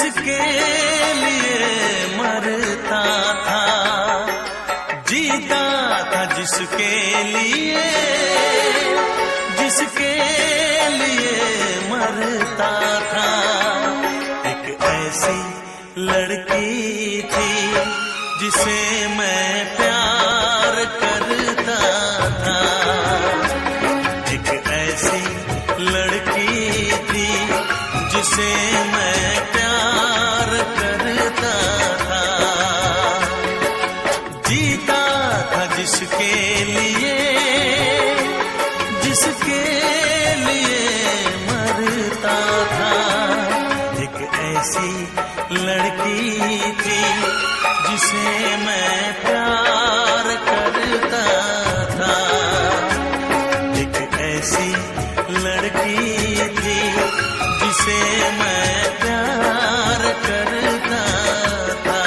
जिसके लिए मरता था, जीता था जिसके लिए, जिसके लिए मरता था। एक ऐसी लड़की थी जिसे मैं प्यार करता था, एक ऐसी लड़की थी जिसे मैं प्यार करता था। जीता था जिसके लिए, जिसके लिए मरता था। एक ऐसी लड़की थी जिसे मैं प्यार करता था, एक ऐसी लड़की थी जिसे मैं प्यार करता था।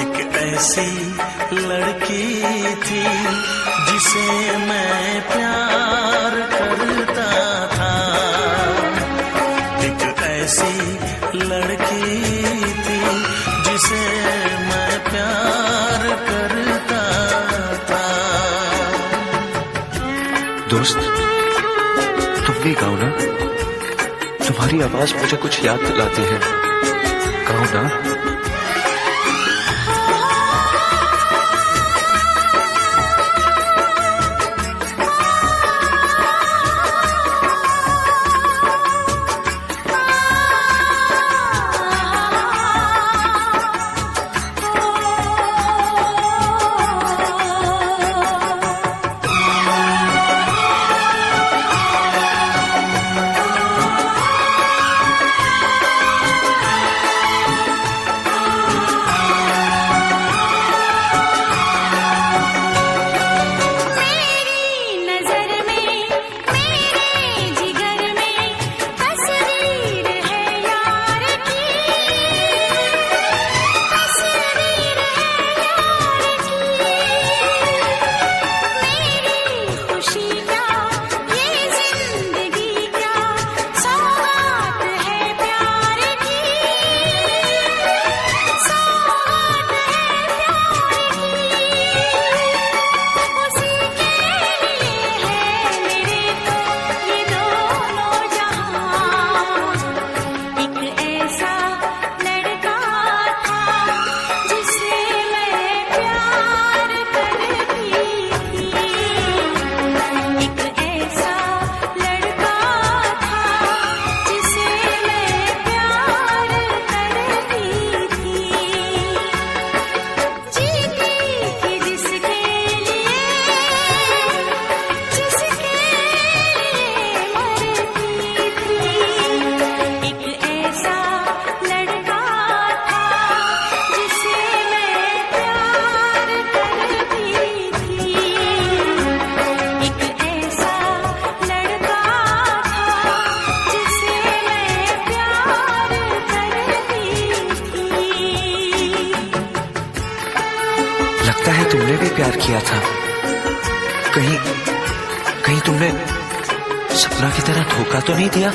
एक ऐसी लड़की थी जिसे मैं प्यार करता था, एक ऐसी लड़की थी जिसे मैं प्यार करता था। दोस्त, तुम भी गाओ ना, तुम्हारी आवाज मुझे कुछ याद दिलाती है, गाओ ना। लगता है तुमने भी प्यार किया था। कहीं तुमने सपना की तरह धोखा तो नहीं दिया?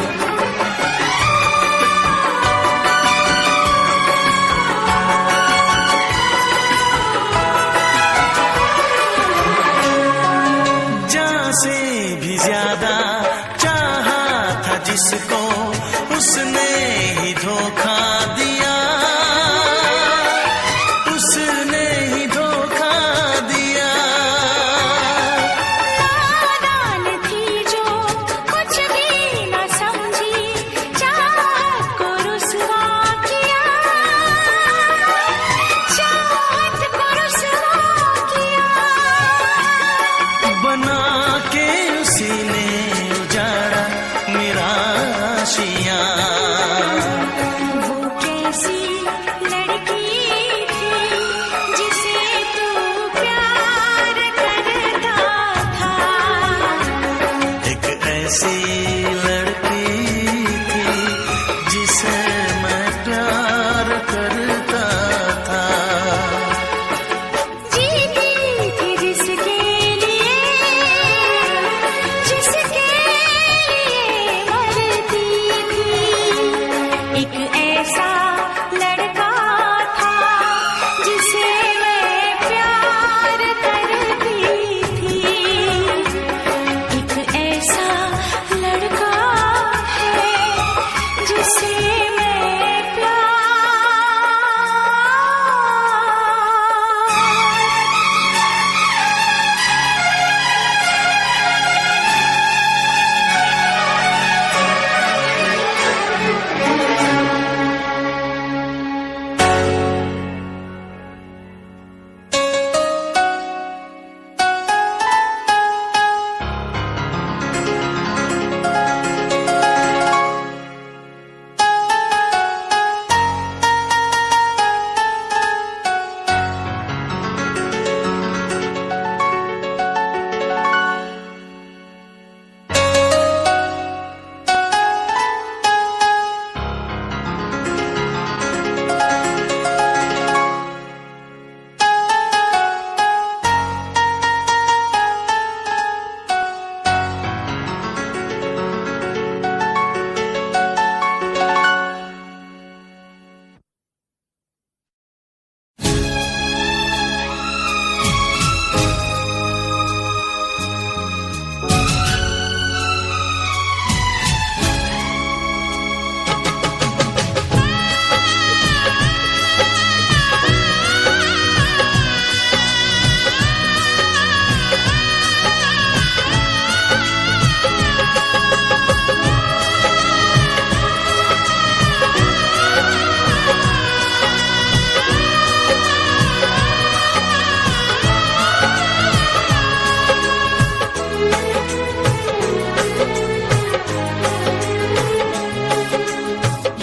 सखियां। वो कैसी लड़की थी जिसे तू प्यार करता था। एक ऐसी लड़की थी जिसे मैं प्यार करता था। जीती थी जिसके लिए मरती थी। एक ऐसा लड़का था जिसे मैं प्यार करती थी। एक ऐसा लड़का है जिसे मैं प्यार।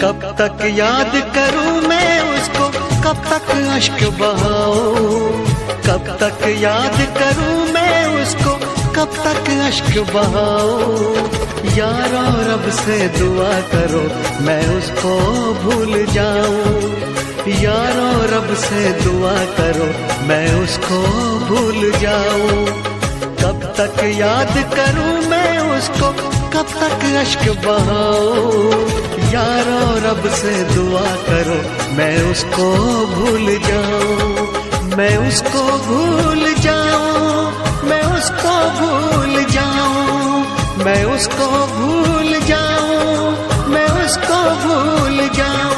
कब तक याद करूं मैं उसको, कब तक अश्क बहाऊं। कब तक याद करूं मैं उसको, कब तक अश्क बहाऊं। यारो रब से दुआ करो मैं उसको भूल जाऊं। यारो रब से दुआ करो मैं उसको भूल जाऊं। कब तक याद करूं मैं उसको, कब तक अश्क बहाऊं। यारो रब से दुआ करो मैं उसको भूल जाऊं। मैं उसको भूल जाऊं, मैं उसको भूल जाऊं। मैं उसको भूल जाऊं, मैं उसको भूल जाऊं।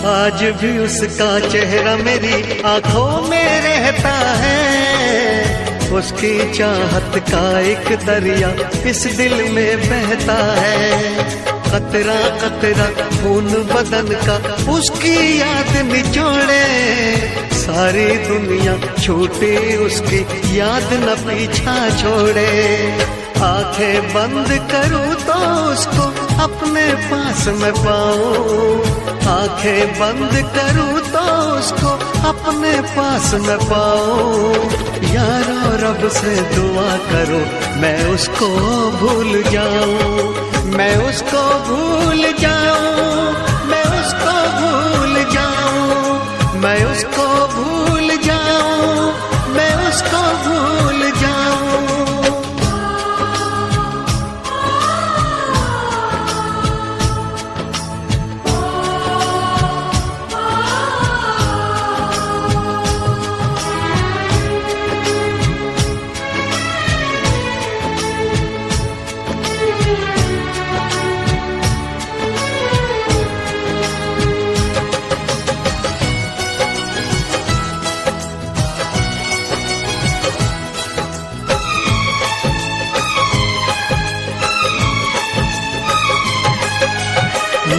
आज भी उसका चेहरा मेरी आंखों में रहता है। उसकी चाहत का एक दरिया इस दिल में बहता है। कतरा कतरा खून बदन का उसकी याद निचोड़े। सारी दुनिया छूटी उसकी याद न पीछा छोड़े। आंखें बंद करूं तो उसको अपने पास में पाऊं। आंखें बंद करूं तो उसको अपने पास में पाऊं। यारो रब से दुआ करो मैं उसको भूल जाऊं। मैं उसको भूल जाऊं, मैं उसको भूल जाऊं। मैं उसको भूल जाऊं, मैं उसको भूल जाऊं।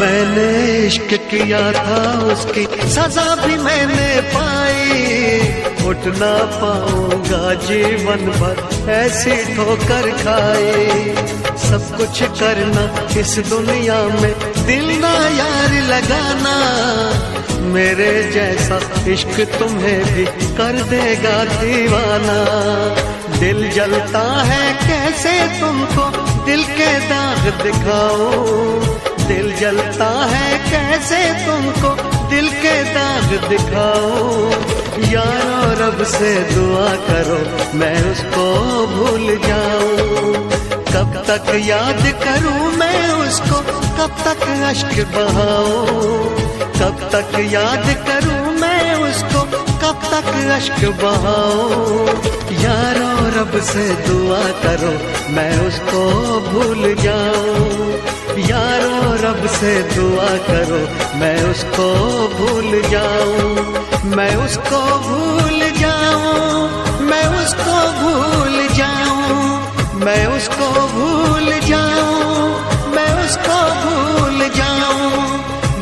मैंने इश्क किया था उसकी सजा भी मैंने पाई, उठ ना पाऊंगा जीवन भर ऐसी ठोकर खाई। सब कुछ करना इस दुनिया में दिल ना यार लगाना, मेरे जैसा इश्क तुम्हें भी कर देगा दीवाना। दिल जलता है कैसे तुमको दिल के दाग दिखाऊं, दिल जलता है कैसे तुमको दिल के दाग दिखाऊं। यारो रब से दुआ करो मैं उसको भूल जाऊं, कब तक याद करूं मैं उसको, कब तक अश्क बहाऊं, कब तक याद करूं मैं उसको, कब तक अश्क बहाऊं। यारो रब से दुआ करो मैं उसको भूल जाऊं, यारो रब से दुआ करो मैं उसको भूल जाऊं, मैं उसको भूल जाऊं, मैं उसको भूल जाऊं, मैं उसको भूल जाऊं, मैं उसको भूल जाऊं,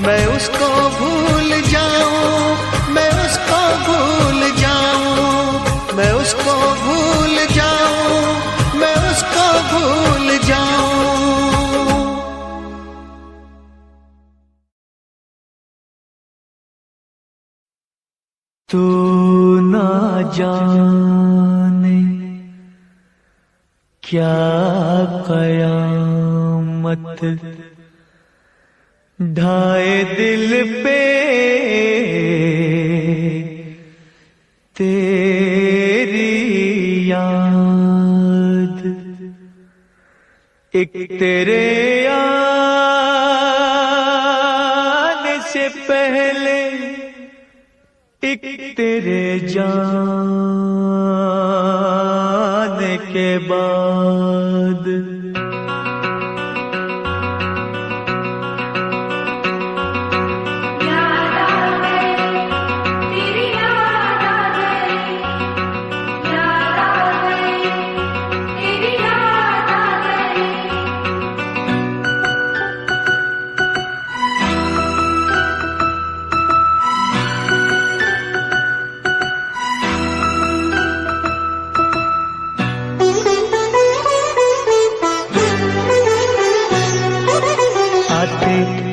मैं उसको भूल जाऊं, मैं उसको भूल जाऊं, मैं उसको भूल जाऊं, मैं उसको भूल जाऊं। तू ना जाने क्या कयामत ढाए दिल पे तेरी याद, एक तेरे आने से पहले एक तेरे जाने के बाद।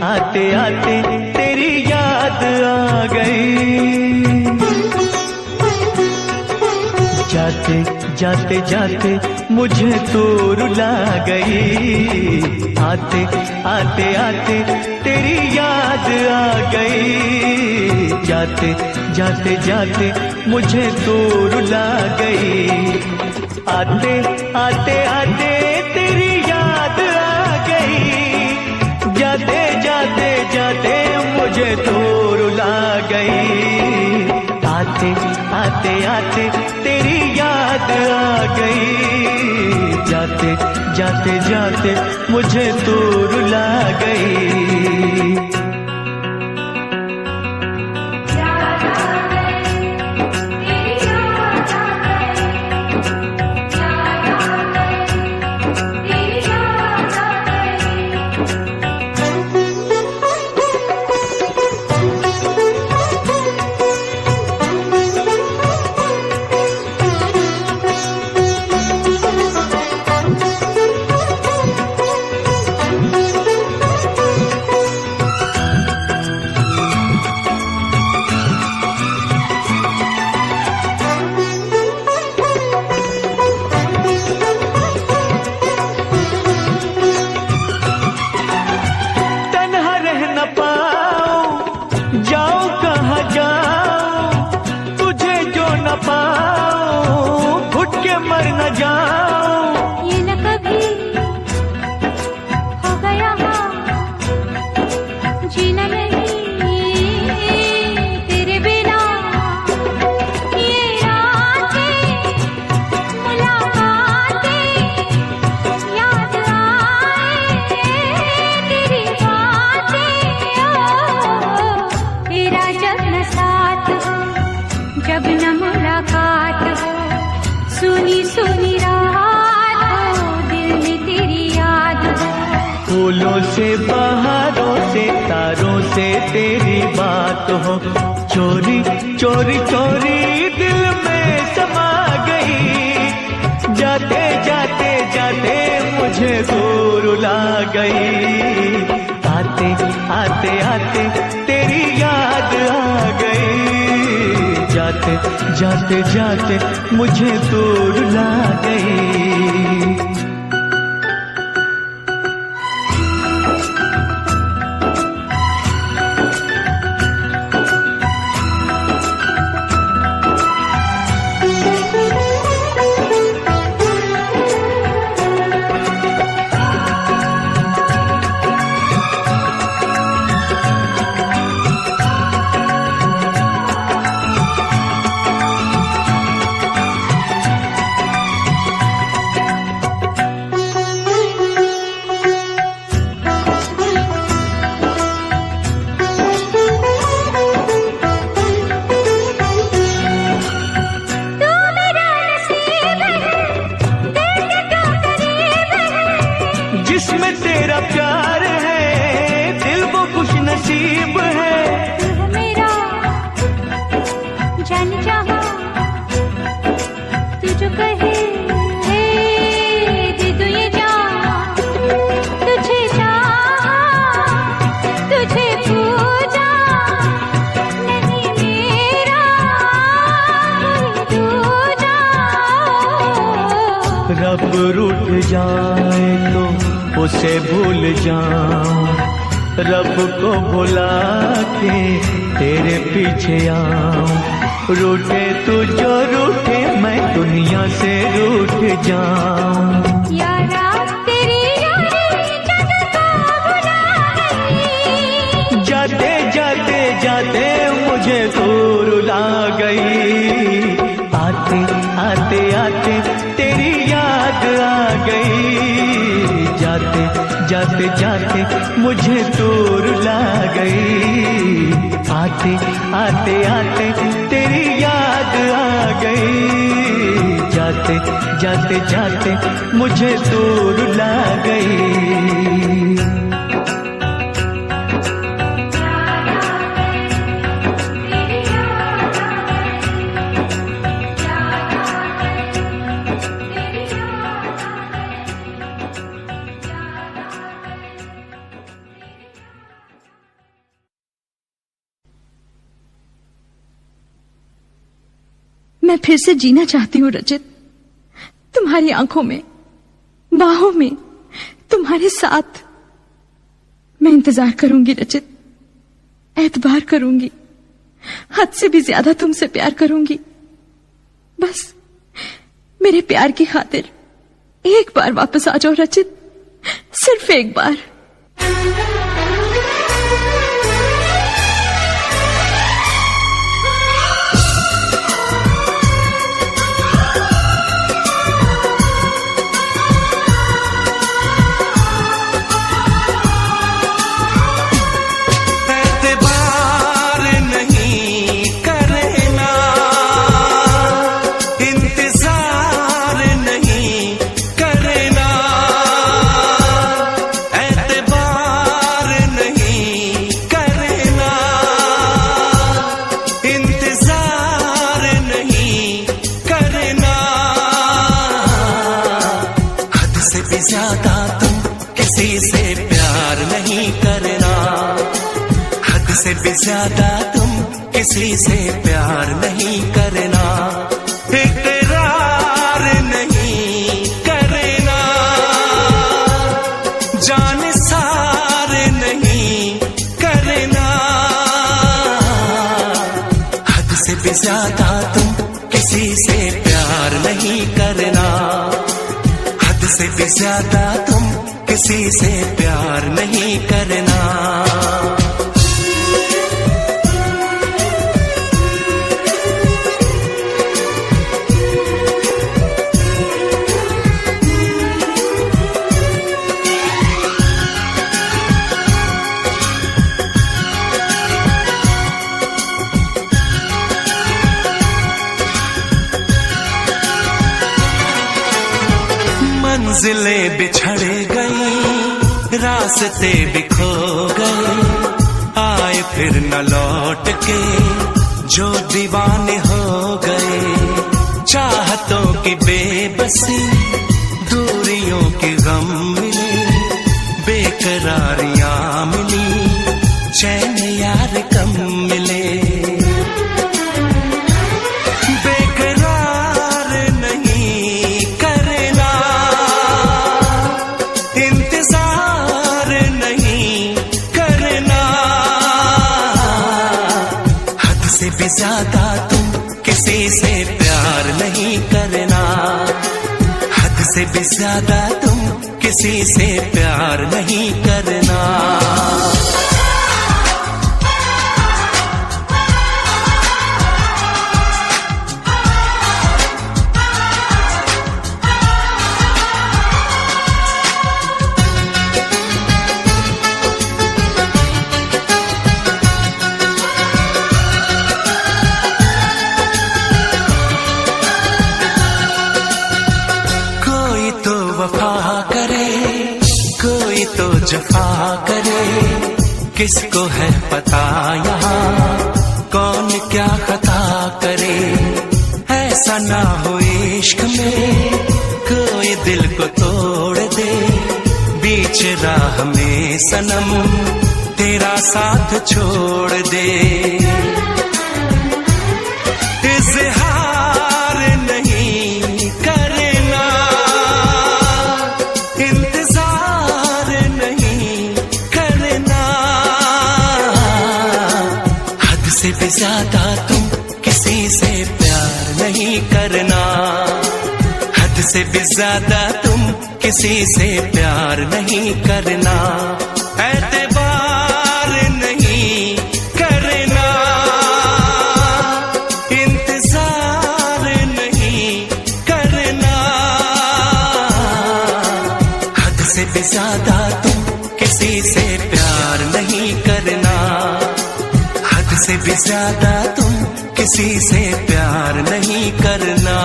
आते आते तेरी याद आ गई, जाते जाते जाते मुझे तू रुला गई। आते आते आते तेरी याद आ गई, जाते जाते जाते मुझे तू रुला गई। आते आते आते तेरी याद आ गई, जाते जाते जाते मुझे तो रुला गई। आते आते आते तेरी याद आ गई, जाते जाते जाते मुझे तो रुला गई। फूलों से बहारों से से तेरी बात हो, चोरी चोरी चोरी दिल में समा गई, जाते जाते जाते मुझे दूर ला गई, आते आते आते तेरी याद आ गई, जाते जाते जाते मुझे दूर ला गई। जिसमें तेरा प्यार है दिल वो खुश नसीब है, मेरा जान चाहा तू जो कहे दे दो ये जान, तुझे चाहा तुझे पूजा, नहीं मेरा कोई दूजा। रब रूठ जाए तो उसे भूल जाऊं, रब को भुला के तेरे पीछे आऊं, रूठे तू जो रूठे मैं दुनिया से रूठ जाऊं। यारा तेरी यारी जग को भुला गई, जाते जाते जाते मुझे दूर ला गई, आते आते आते तेरी याद आ गई, जाते जाते जाते मुझे दूर ला गई, आते आते आते तेरी याद आ गई, जाते जाते जाते मुझे दूर ला गई। मैं फिर से जीना चाहती हूँ रचित, तुम्हारी आंखों में, बाहों में, तुम्हारे साथ। मैं इंतजार करूंगी रचित, एतबार करूंगी, हद से भी ज्यादा तुमसे प्यार करूंगी। बस मेरे प्यार की खातिर एक बार वापस आ जाओ रचित, सिर्फ एक बार। ज्यादा तुम किसी से प्यार नहीं करना, हद से भी ज्यादा तुम किसी से प्यार नहीं करना, इकरार नहीं करना, जान सार नहीं करना, हद से भी ज्यादा तुम किसी से प्यार नहीं करना, से भी ज्यादा तुम किसी से प्यार नहीं करना। मंजिलें बिछड़ गई, रास्ते भी खो गए, आए फिर न लौट के जो दीवाने हो गए, चाहतों की बेबसी, दूरियों के गम मिले, बेकरारियां मिली, चैन यार कम मिले। बेकरार नहीं करना, इंतजार नहीं करना, हद से भी ज्यादा तुम किसी से प्यार नहीं करना, हद से भी ज्यादा तुम किसी से प्यार नहीं करना। जफा करे, किसको है पता यहाँ कौन क्या खता करे। ऐसा ना हो इश्क में कोई दिल को तोड़ दे, बीच राह में सनम तेरा साथ छोड़ दे। इज़हार नहीं करना, इंतजार नहीं करना, हद से भी ज्यादा तुम किसी से प्यार नहीं करना, हद से भी ज्यादा तुम किसी से प्यार नहीं करना। एतबार नहीं करना, इंतजार नहीं करना, हद से भी ज्यादा तुम किसी से प्यार नहीं करना, हद से भी ज्यादा तुम किसी से प्यार नहीं करना।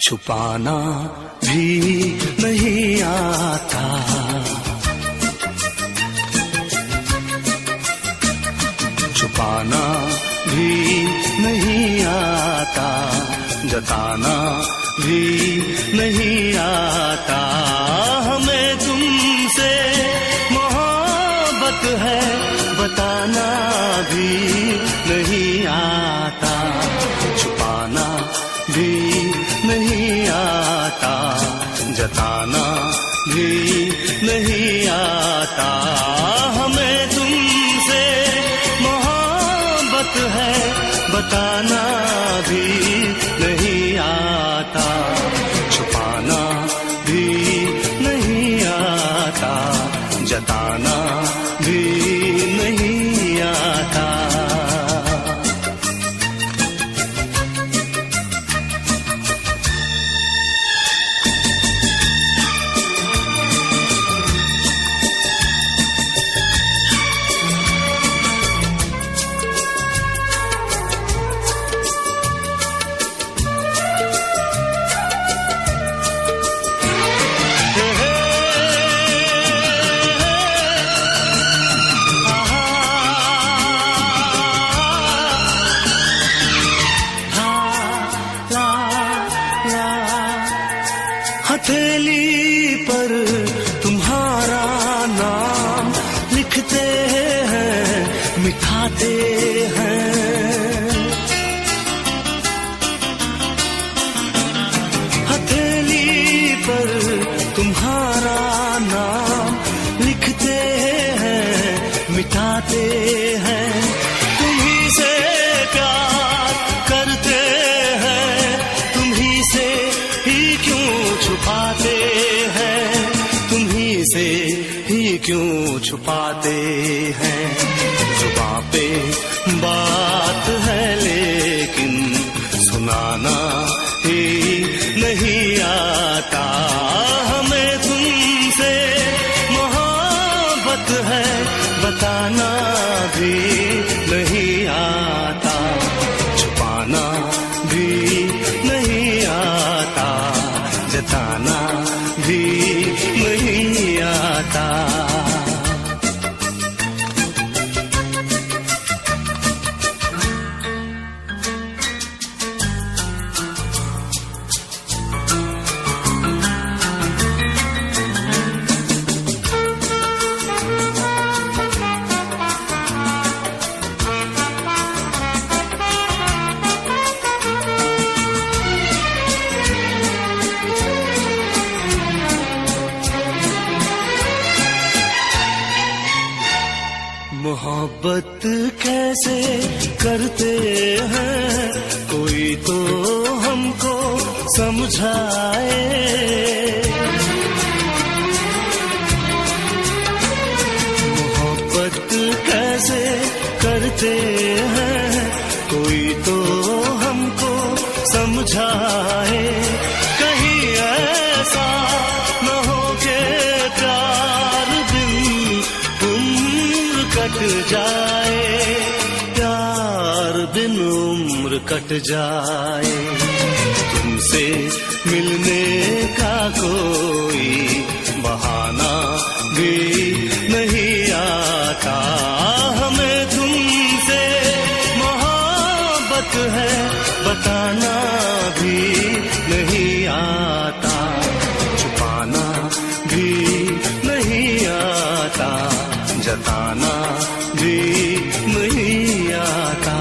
छुपाना भी नहीं आता, छुपाना भी नहीं आता, जताना भी नहीं आता। हमें तुमसे मोहब्बत है बताना भी नहीं आता, छुपाना भी नहीं आता, जताना भी नहीं आता। हमें तुमसे मोहब्बत है बताना भी नहीं आता, छुपाना भी नहीं आता, जताना भी नहीं आता। मिटाते हैं। हथेली पर तुम्हारा नाम लिखते हैं, मिटाते हैं। तुम्ही से प्यार करते हैं, तुम्ही से ही क्यों छुपाते हैं, तुम्ही से ही क्यों छुपाते हैं। जुबां पे बात है लेकिन सुनाना ही नहीं आता। हमें तुमसे मोहब्बत है, बताना भी नहीं आता। छुपाना भी नहीं आता, जताना भी नहीं आता। मोहब्बत कैसे करते हैं, कोई तो हमको समझाए। मोहब्बत कैसे करते हैं, कोई तो हमको समझाए। कहीं ऐसा न हो के प्यार बिन उम्र कट जाए, प्यार बिन उम्र कट जाए। तुमसे मिलने का कोई बहाना भी नहीं आता। हमें तुमसे मोहब्बत है, बताना भी नहीं आता। छुपाना भी नहीं आता, जताना भी नहीं आता।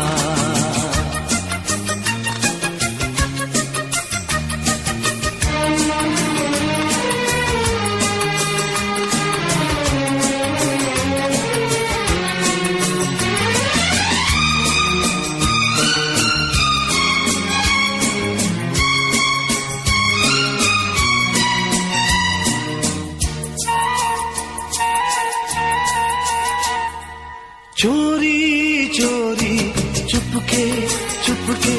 चोरी चोरी चुपके चुपके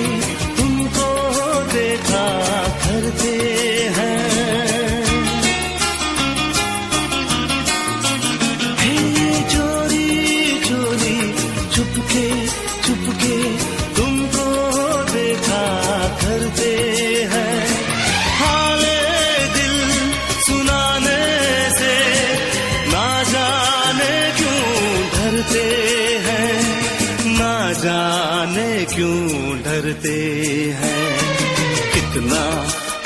तुमको देखा करते हैं। हे चोरी चोरी चुपके चुपके तुमको देखा करते हैं। हाले दिल सुनाने से ना जाने क्यों डरते हैं, ना जाने क्यों डरते हैं। कितना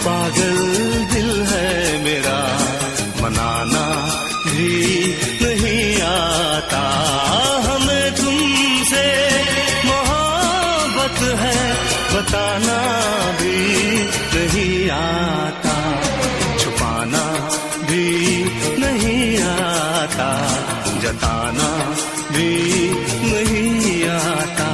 पागल दिल है मेरा, मनाना भी नहीं आता। हमें तुमसे मोहब्बत है, बताना भी नहीं आता। छुपाना भी नहीं आता, जताना भी नहीं आता।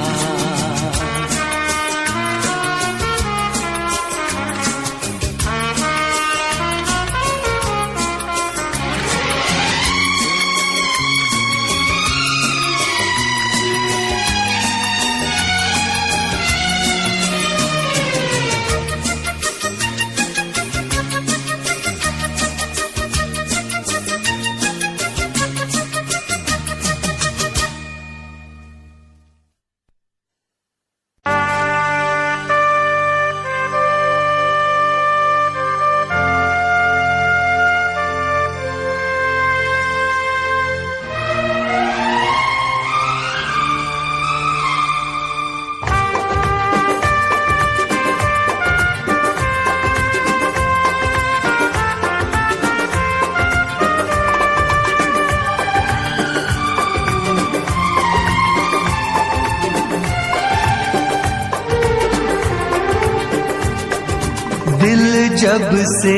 जब से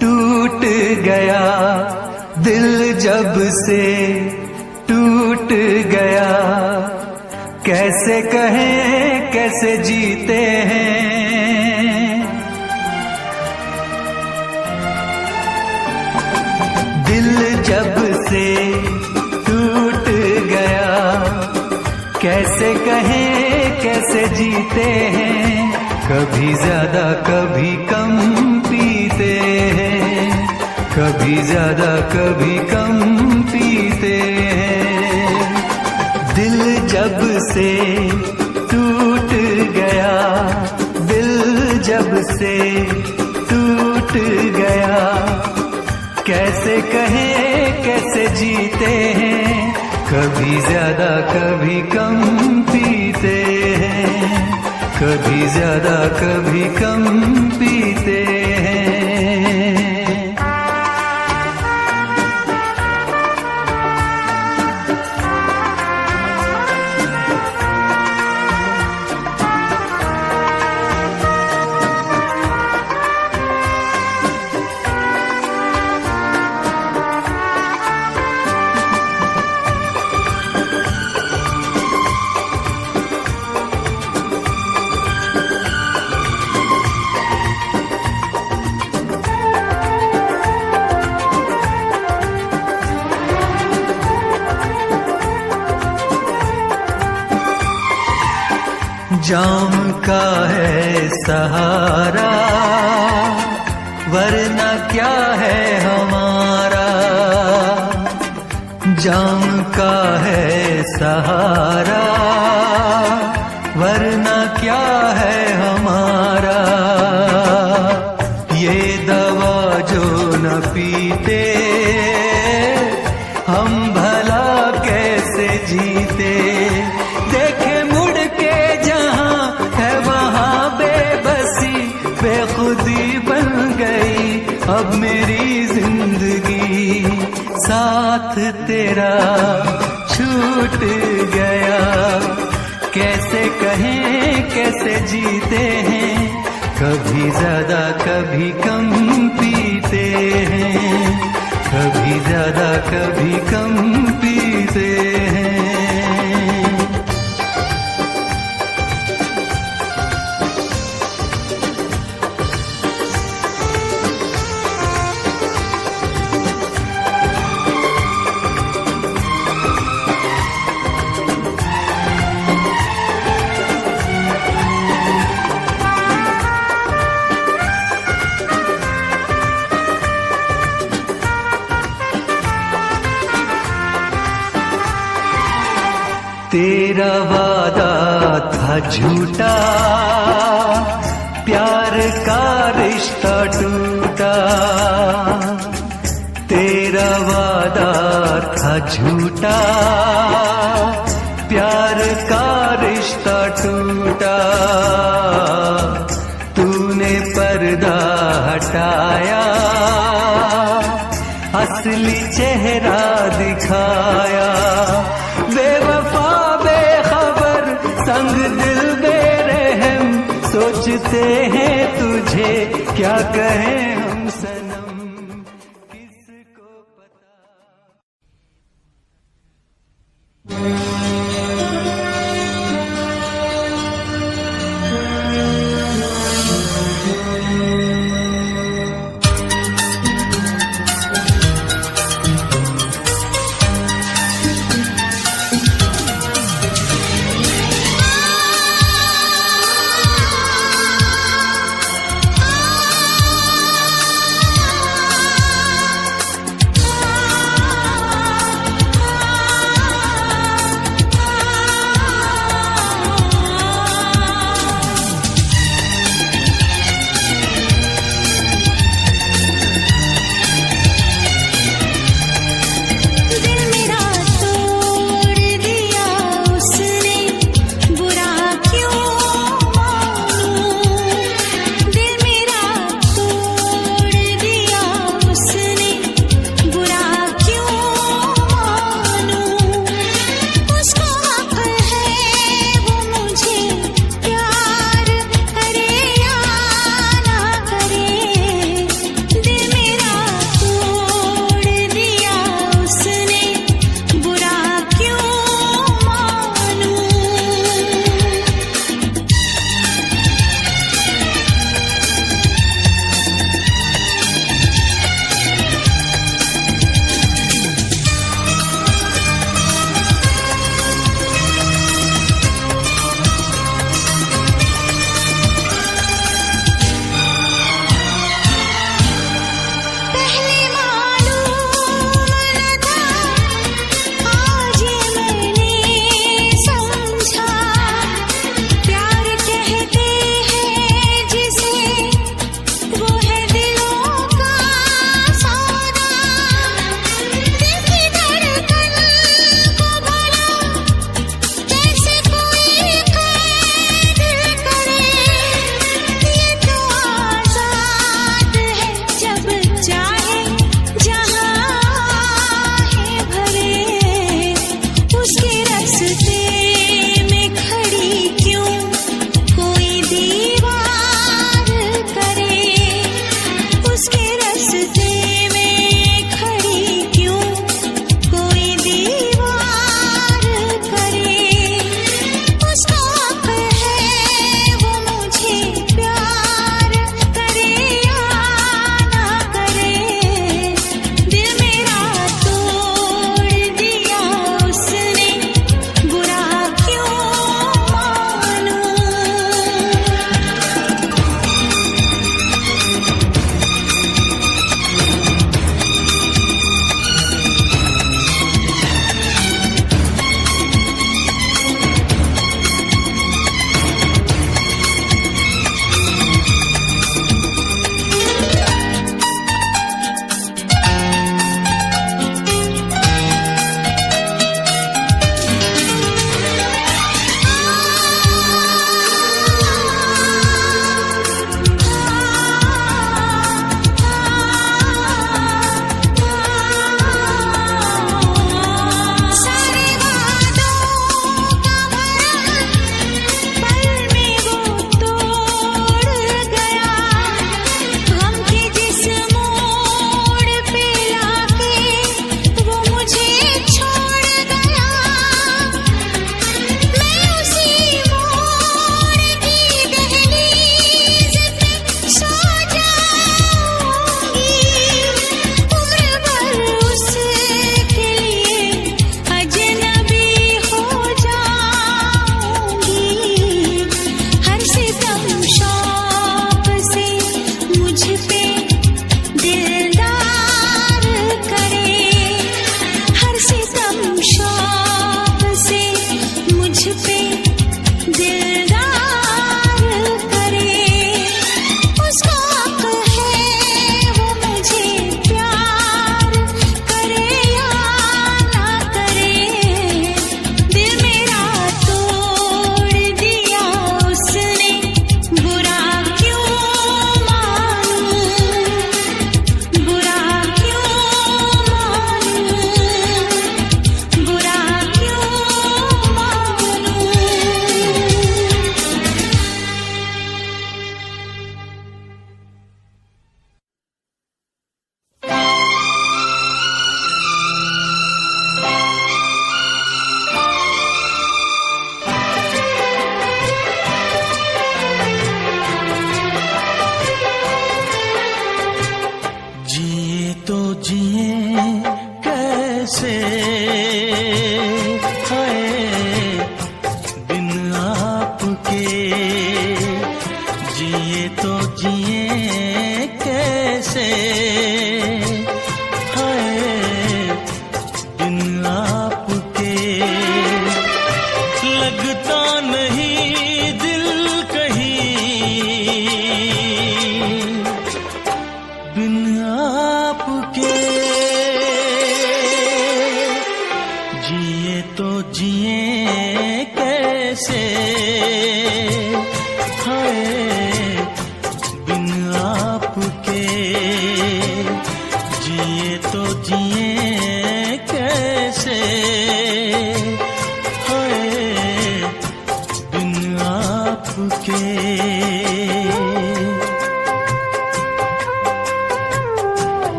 टूट गया, दिल जब से टूट गया, कैसे कहें कैसे जीते हैं। दिल जब से टूट गया, कैसे कहें कैसे जीते हैं। कभी ज्यादा कभी कम पीते हैं, कभी ज्यादा कभी कम पीते हैं। दिल जब से टूट गया, दिल जब से टूट गया, कैसे कहें कैसे जीते हैं। कभी ज्यादा कभी कम पीते हैं, कभी ज्यादा कभी कम पीते हैं। जाम का है सहारा, वरना क्या है हमारा। जाम का है सहारा, वरना क्या है हमारा। ये दवा जो न पीते, हम भला कैसे जीते। देखे बेखुदी बन गई अब मेरी जिंदगी, साथ तेरा छूट गया। कैसे कहें कैसे जीते हैं, कभी ज्यादा कभी कम पीते हैं, कभी ज्यादा कभी कम पीते हैं। तेरा वादा था झूठा, प्यार का रिश्ता टूटा। तेरा वादा था झूठा, प्यार का रिश्ता टूटा। तूने पर्दा हटाया, असली चेहरा दिखाया। बेवफा बेखबर संग दिल बेरहम, सोचते हैं तुझे क्या कहें हम सनम, किसको पता। कैसे हाय बिन आपके जिए तो जिए कैसे हाय बिन आपके लगता नहीं दिल कहीं बिन आपके जिए तो जिए कैसे हाय बिन आपके जिए तो जिए कैसे हाय बिन आपके।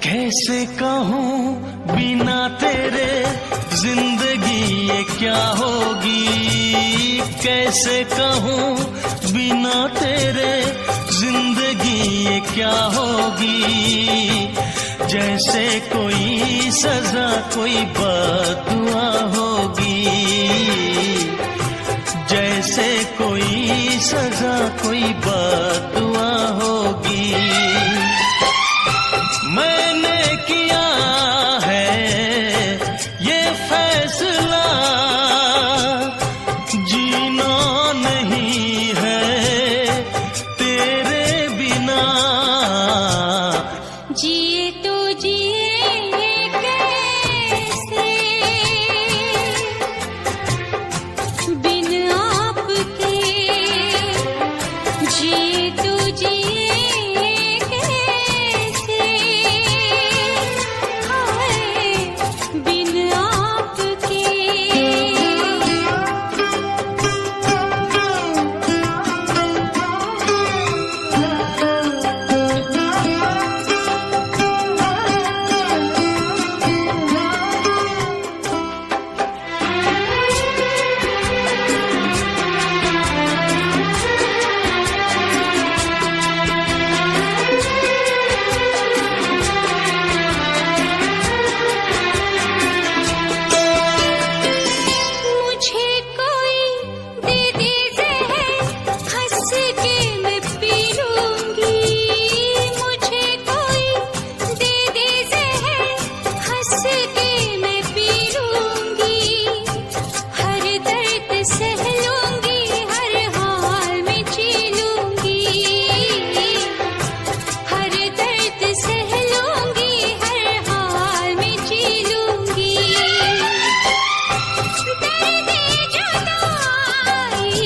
कैसे कहूँ बिना तेरे जिंदगी ये क्या होगी, कैसे कहूँ बिना तेरे जिंदगी ये क्या होगी। जैसे कोई सजा कोई बददुआ होगी, जैसे कोई सजा कोई बददुआ होगी। मैंने किया है ये फैसला जीना नहीं है तेरे बिना। जिए तो जिए कैसे बिन आपके, जिए तो जिए कैसे हाय बिन आपके। मुझे कोई दे दे ज़हर हंस के मैं पी लूंगी, मुझे कोई दे दे ज़हर हंस के मैं पी लूंगी। हर दर्द सह लूंगी हर हाल में जी लूंगी, हर दर्द सह लूंगी हर हाल में जी लूंगी। दर्द जुदाई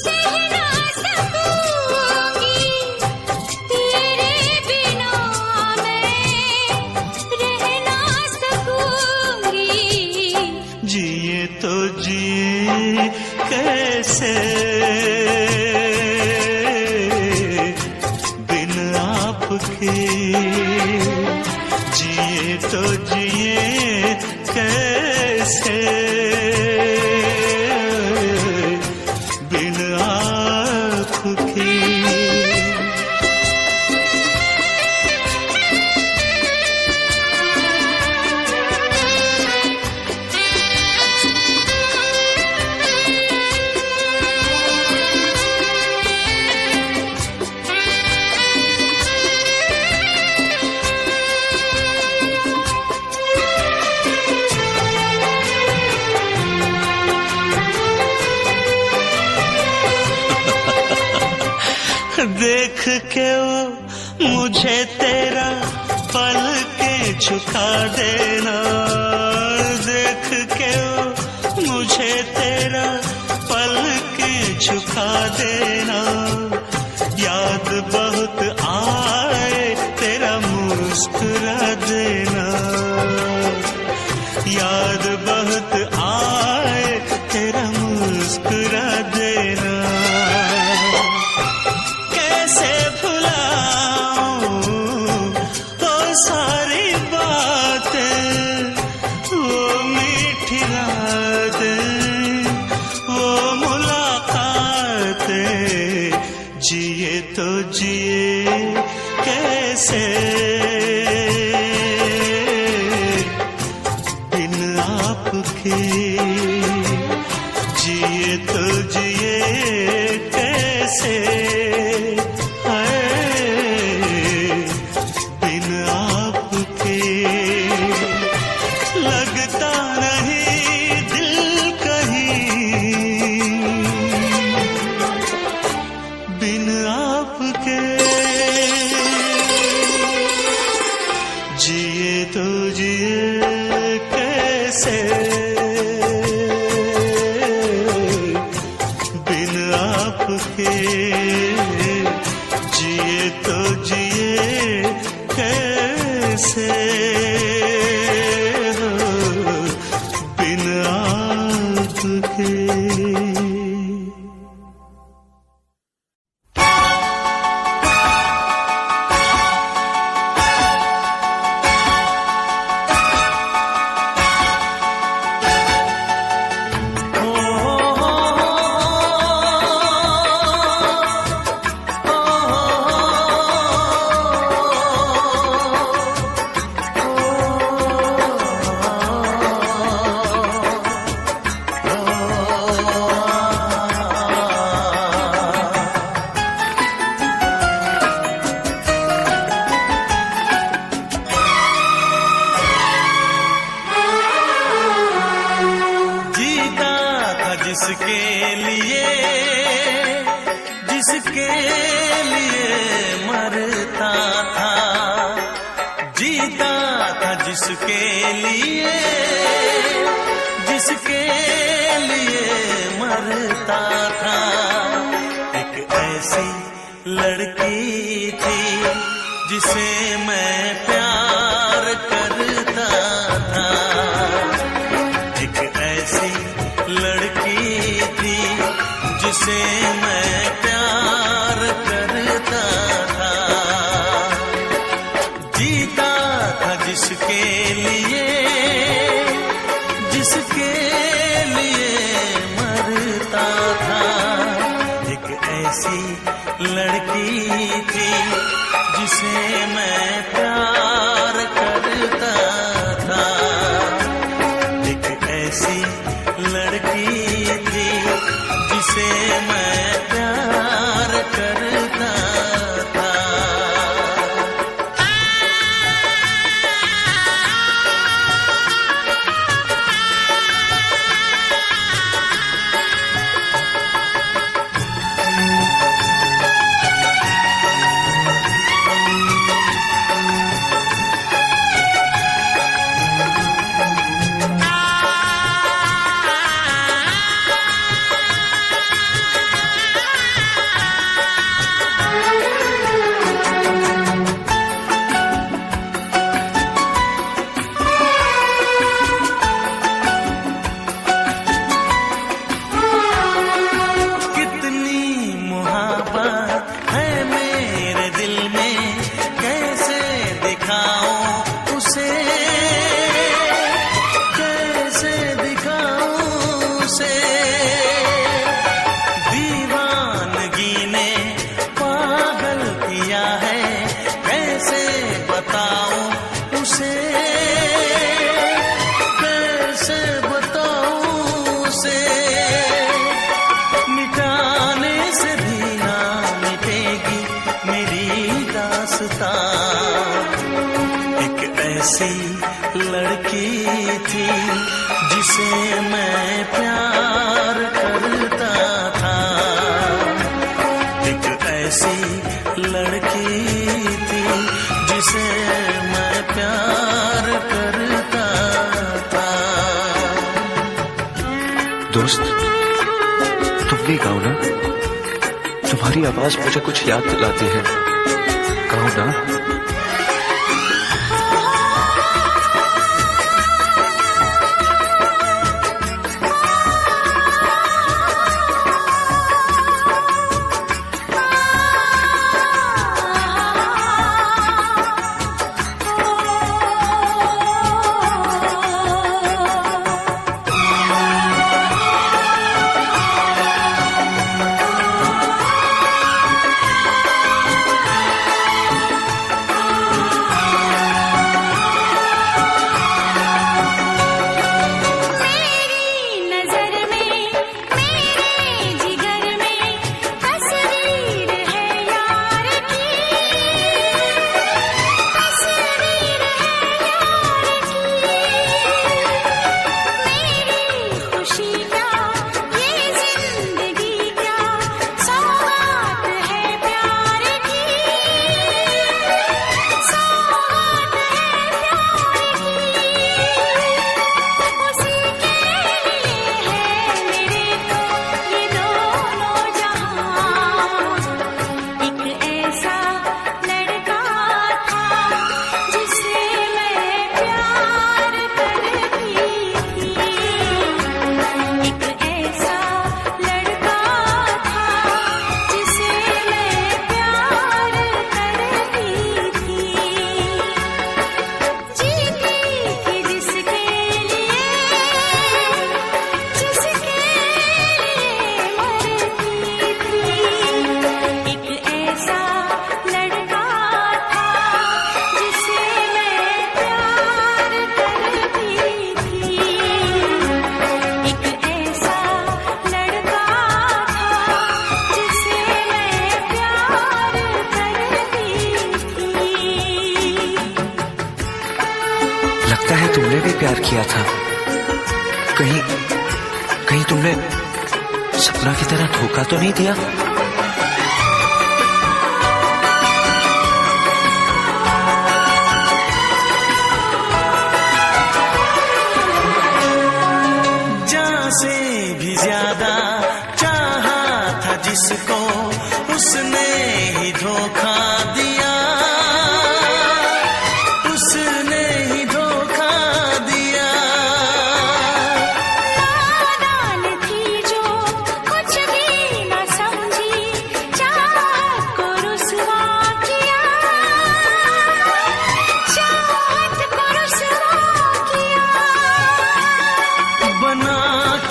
सह ना सकूंगी, तेरे बिना मैं रह ना सकूंगी। जिए तो जिए कैसे बिन आपके, जिए तो जिए कैसे बिन आपके। देख के वो मुझे तेरा पल के झुका देना, देख के वो मुझे तेरा पल के झुका देना। याद बहुत आए तेरा मुस्कुरा देना, याद बहुत आए तेरा मुस्कुरा मुस्कुरा देना। कैसे भुलाऊं वो सारी बातें, वो मीठी रातें, वो मुलाकातें, जिए तो जिए कैसे बिन आपके, जिए तो जिए कैसे हाय बिन आपके। लगता नहीं दिल कहीं बिन आपके, जिए तो जिए कैसे बिन आपके, जिए तो जिए कैसे बिन आपके। जिसके लिए, जिसके लिए मरता था, जीता था जिसके लिए, जिसके लिए मरता था। एक ऐसी लड़की थी जिसे मैं प्यार करता था, एक ऐसी लड़की थी जिसे मैं प्यार करता था। जीता था जिसके लिए, जिसके लिए मरता था। एक ऐसी लड़की थी जिसे मैं प्यार करता था, एक ऐसी लड़की थी जिसे मैं प्यार करता था। ऐसी लड़की थी जिसे मैं प्यार करता था। एक ऐसी लड़की थी जिसे मैं प्यार करता था। दोस्त, तुम भी गाओ ना, तुम्हारी आवाज मुझे कुछ याद दिलाती है। गाओ ना। प्यार किया था। कहीं कहीं तुमने सपना की तरह धोखा तो नहीं दिया? जान से भी ज्यादा चाहा था जिसको, उसने ही धोखा दिया, उसने ही धोखा दिया। नादान थी जो कुछ भी न समझी, चाहत को रुसवा किया, चाहत को रुसवा किया। बना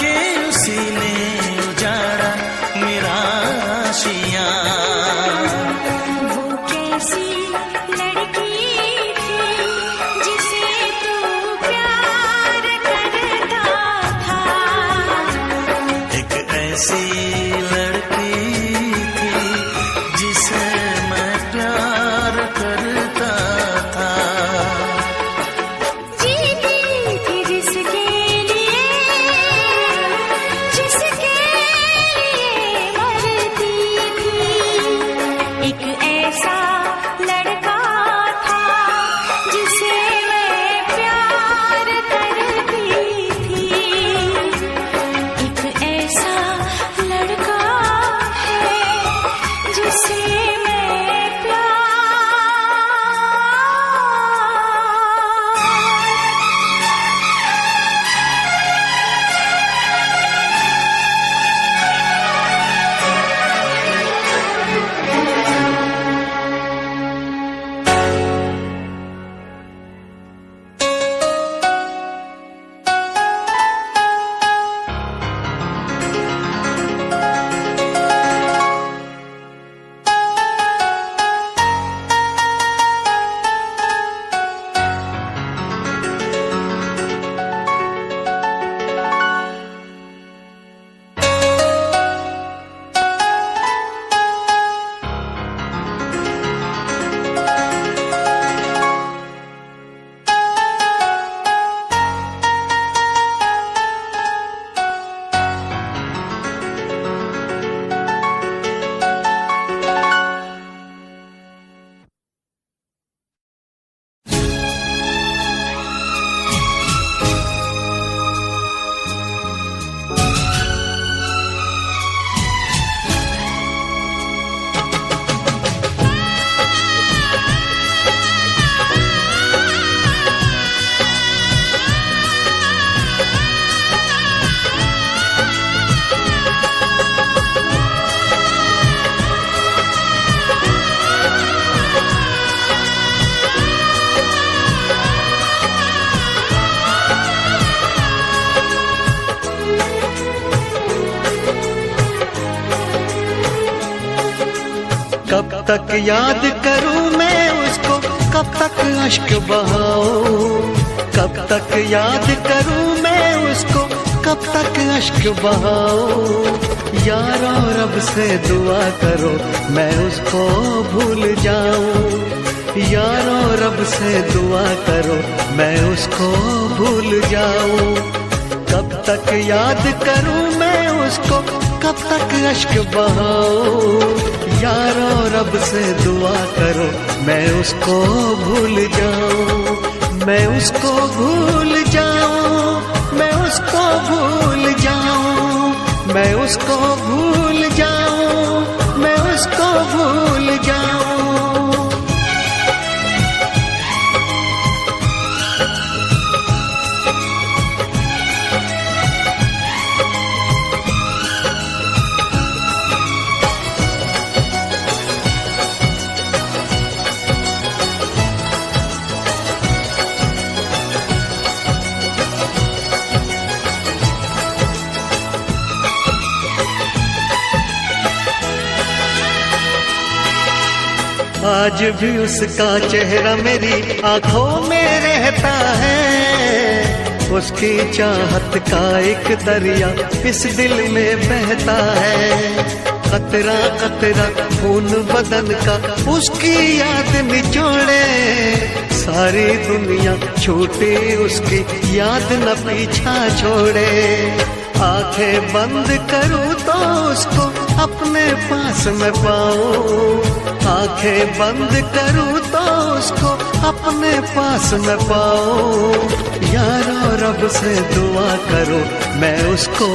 के उसी ने उजाड़ा मेरा आशियाँ। वो कैसी लड़की थी जिसे तू प्यार करता था, एक ऐसी लड़की थी जिसे मैं प्यार करता था। जीती थी जिसके लिए, जिसके लिए मरती थी। एक ऐसा लड़का था जिसे मैं प्यार करती थी। एक ऐसा लड़का है जिसे मैं प्यार। कब तक याद करूं मैं उसको, कब तक अश्क बहाऊं, कब तक याद करूं मैं उसको, कब तक अश्क बहाऊं। यारो रब से दुआ करो मैं उसको भूल जाऊं, यारो रब से दुआ करो मैं उसको भूल जाऊं। कब तक याद करूं मैं उसको, कब तक अश्क बहाऊं। यारो रब से दुआ करो मैं उसको भूल जाऊं, मैं उसको भूल जाऊं, मैं उसको भूल जाऊं, मैं उसको भूल जाऊं, मैं उसको भूल जाऊं। आज भी उसका चेहरा मेरी आंखों में रहता है, उसकी चाहत का एक दरिया इस दिल में बहता है। कतरा कतरा खून बदन का उसकी याद निचोड़े, सारी दुनिया छूटे उसकी याद न पीछा छोड़े। आंखें बंद करूं तो उसको अपने पास में पाऊं, आंखें बंद करूं तो उसको अपने पास में पाऊं। यारो रब से दुआ करो मैं उसको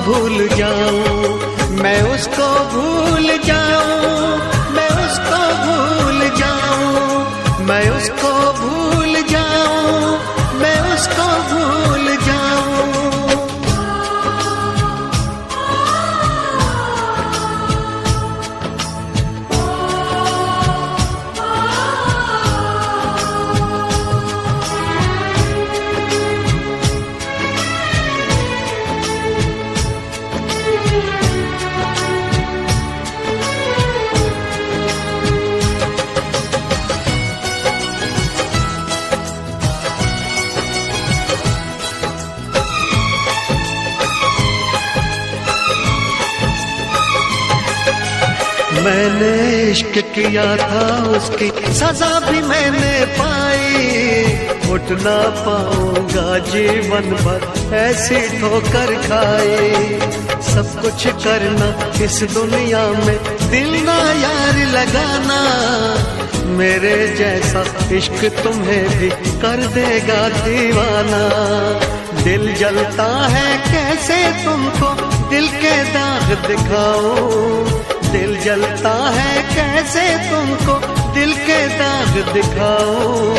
भूल जाऊं, मैं उसको भूल जाऊं, मैं उसको भूल जाऊं, मैं उसको भूल जाऊं, मैं उसको भूल जाऊं। मैंने इश्क किया था उसकी सजा भी मैंने पाई, उठ ना पाऊंगा जीवन भर ऐसी ठोकर खाई। सब कुछ करना इस दुनिया में दिल ना यार लगाना, मेरे जैसा इश्क तुम्हें भी कर देगा दीवाना। दिल जलता है कैसे तुमको दिल के दाग दिखाऊं, दिल जलता है कैसे तुमको दिल के दाग दिखाऊं।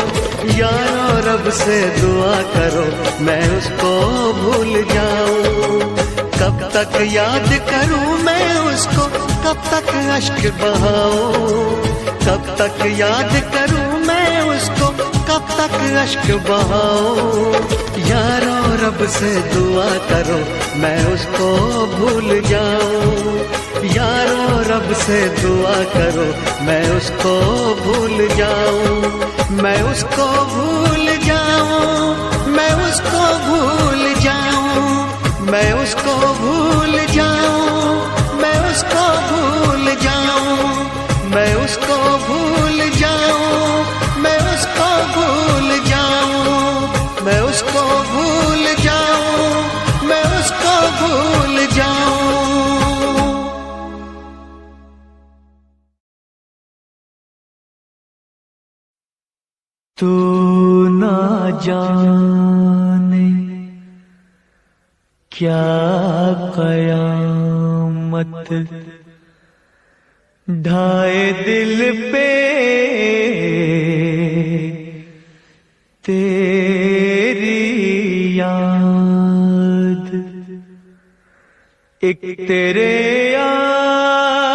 यारो रब से दुआ करो मैं उसको भूल जाऊं, कब तक याद करूं मैं उसको, कब तक अश्क बहाऊं, कब तक याद करूं मैं उसको, कब तक अश्क बहाऊं। यारो रब से दुआ करो मैं उसको भूल जाऊं, यारो रब से दुआ करो मैं उसको भूल जाऊं, मैं उसको भूल जाऊं, मैं उसको भूल जाऊं, मैं उसको भूल जाऊं, मैं उसको भूल जाऊं, मैं उसको भूल जाऊं, मैं उसको भूल जाऊं, मैं उसको भूल जाऊं, मैं उसको भूल जाऊं। तू ना जाने क्या कयामत ढाए दिल पे तेरी याद, एक तेरे आने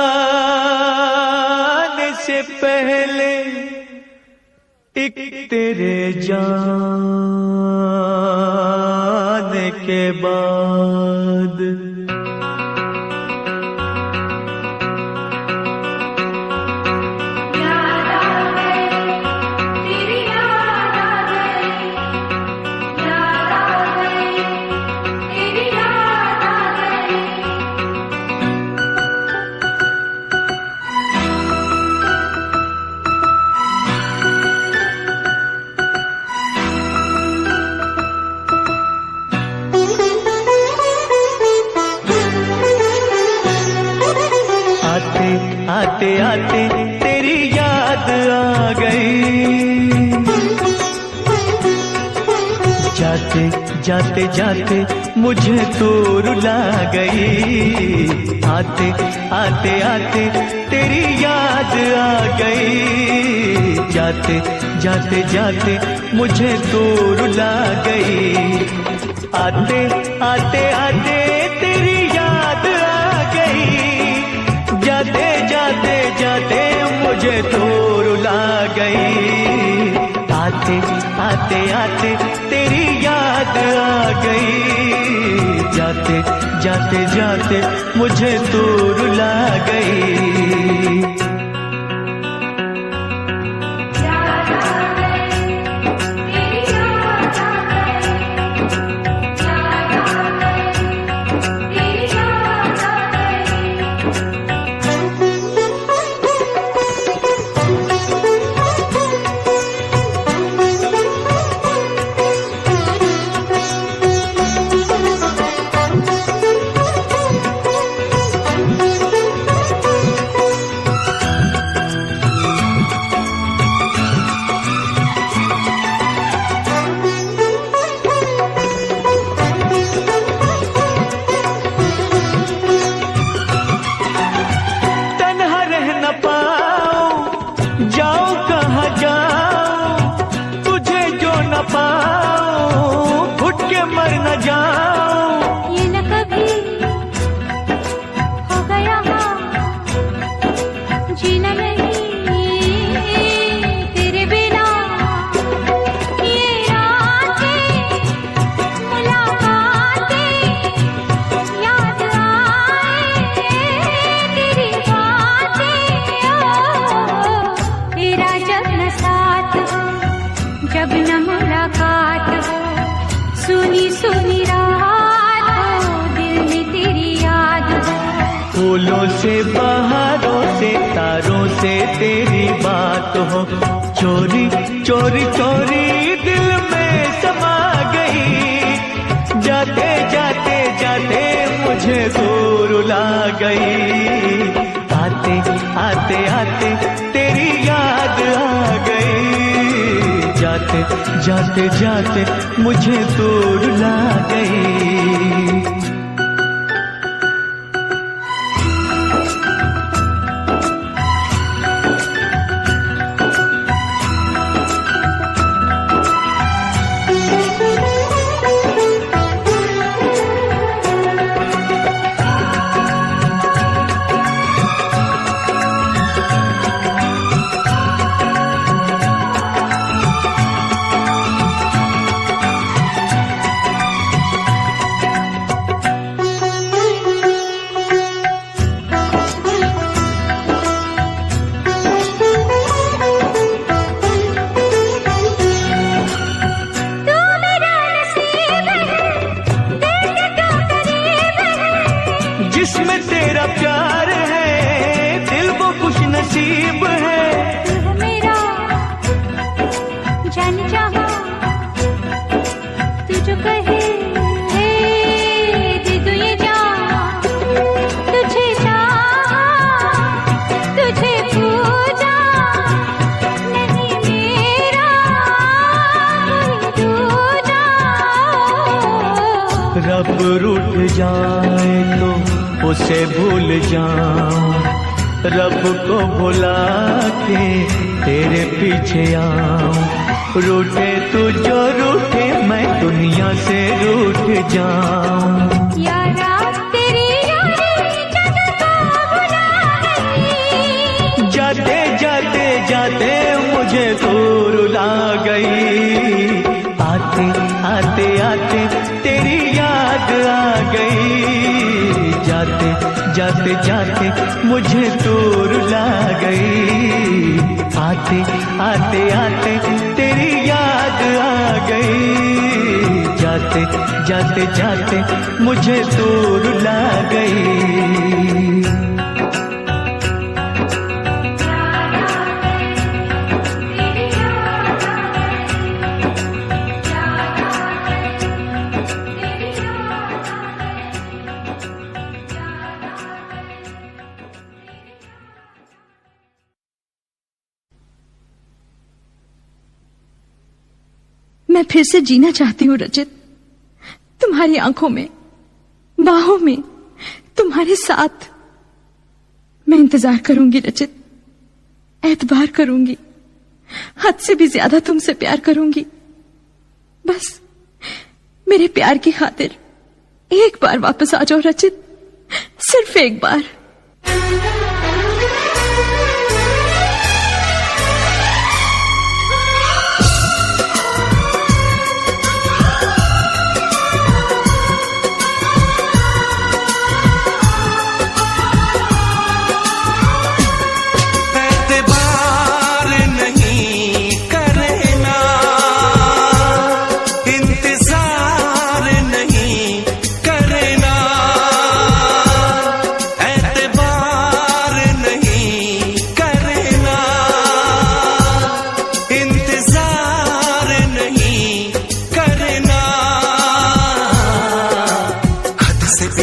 से पहले एक तेरे जाने के बाद। आते आते तेरी याद आ गई, जाते जाते जाते मुझे तू रुला गई। आते आते आते तेरी याद आ गई, जाते जाते जाते मुझे तू रुला गई। आते आते आते तेरी याद आ गई, जाते जाते जाते मुझे तो रुला गई। आते आते आते तेरी याद आ गई, जाते जाते जाते मुझे तो रुला गई। फूलों से बहारों से तारों से तेरी बात हो, चोरी चोरी चोरी दिल में समा गई, जाते जाते जाते मुझे दूर ला गई, आते आते आते तेरी याद आ गई, जाते जाते जाते मुझे दूर ला गई। जिसमें तेरा प्यार है दिल वो खुश नसीब है, तू मेरा जान चाहा, तू जो कहे दे दूं ये जान, तुझे चाहा तुझे पूजा, नहीं मेरा कोई दूजा। रब रूठ जाए तो उसे भूल जाऊं, रब को भुला के तेरे पीछे आऊं, रूठे तू जो रूठे मैं दुनिया से रूठ जाऊं। यारा तेरी यारी जग को भुला गई, जाते जाते जाते मुझे दूर ला गई, आते आते आते तेरी याद आ गई, जाते जाते जाते मुझे दूर ला गई, आते आते आते तेरी याद आ गई, जाते जाते जाते मुझे दूर ला गई। मैं फिर से जीना चाहती हूँ रचित, तुम्हारी आंखों में, बाहों में, तुम्हारे साथ। मैं इंतजार करूंगी रचित, एतबार करूंगी, हद से भी ज्यादा तुमसे प्यार करूंगी। बस मेरे प्यार की खातिर एक बार वापस आ जाओ रचित, सिर्फ एक बार।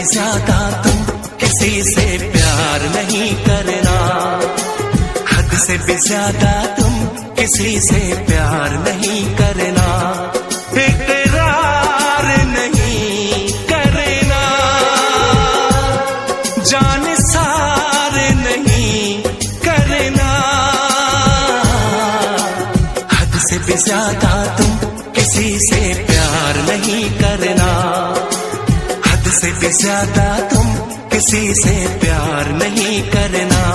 ज्यादा तुम किसी से प्यार नहीं करना, हद से भी ज्यादा तुम किसी से प्यार नहीं करना, इकरार नहीं करना, जान सार नहीं करना, हद से भी ज्यादा तुम किसी से प्यार नहीं करना, से भी ज्यादा तुम किसी से प्यार नहीं करना।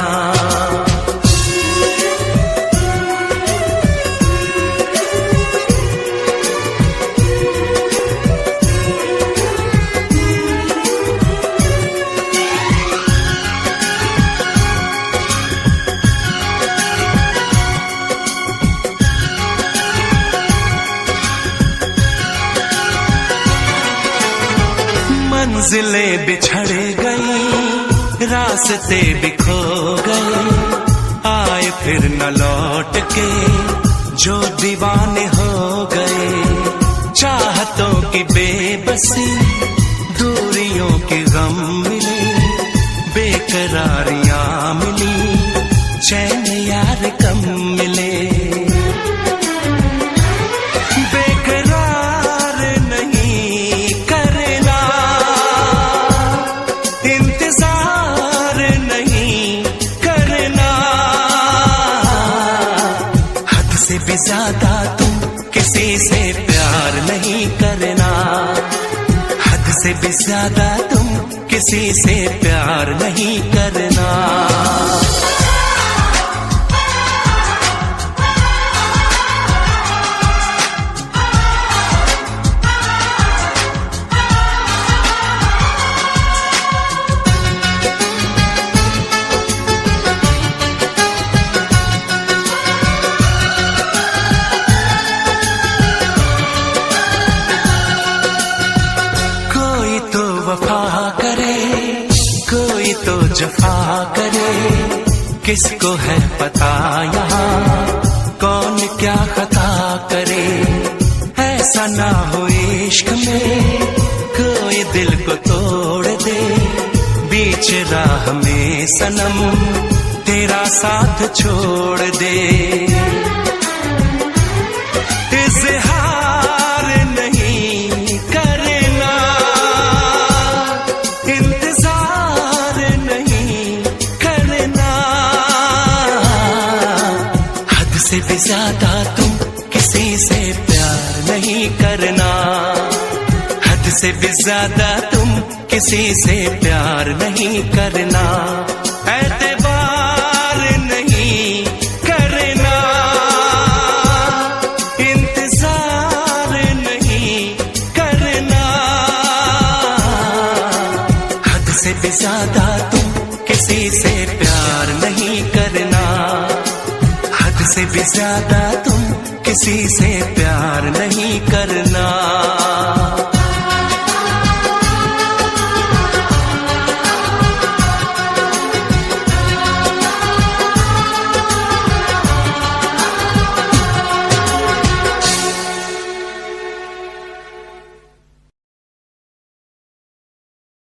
मंजिलें बिछड़ गई, रास्ते भी खो गए, आए फिर न लौट के जो दीवाने हो गए। चाहतों की बेबसी, दूरियों के गम मिले, बेकरारियां मिली, चैन यार कम मिले। बेकरार नहीं करना, इंतजार नहीं करना, हद से भी ज्यादा तुम किसी से प्यार नहीं करना, हद से भी ज्यादा तुम किसी से प्यार नहीं करना। वफा करे, कोई तो जफा करे, किसको है पता यहाँ कौन क्या खता करे। ऐसा ना हो इश्क में कोई दिल को तोड़ दे, बीच राह में सनम तेरा साथ छोड़ दे। इज़हार नहीं करना, इंतजार नहीं करना, हद से भी ज्यादा तुम किसी से प्यार नहीं करना, हद से भी ज्यादा तुम किसी से प्यार नहीं करना। एतबार नहीं करना, इंतजार नहीं करना, हद से भी ज्यादा तुम किसी से प्यार नहीं करना, हद से भी ज्यादा तुम किसी से प्यार नहीं करना।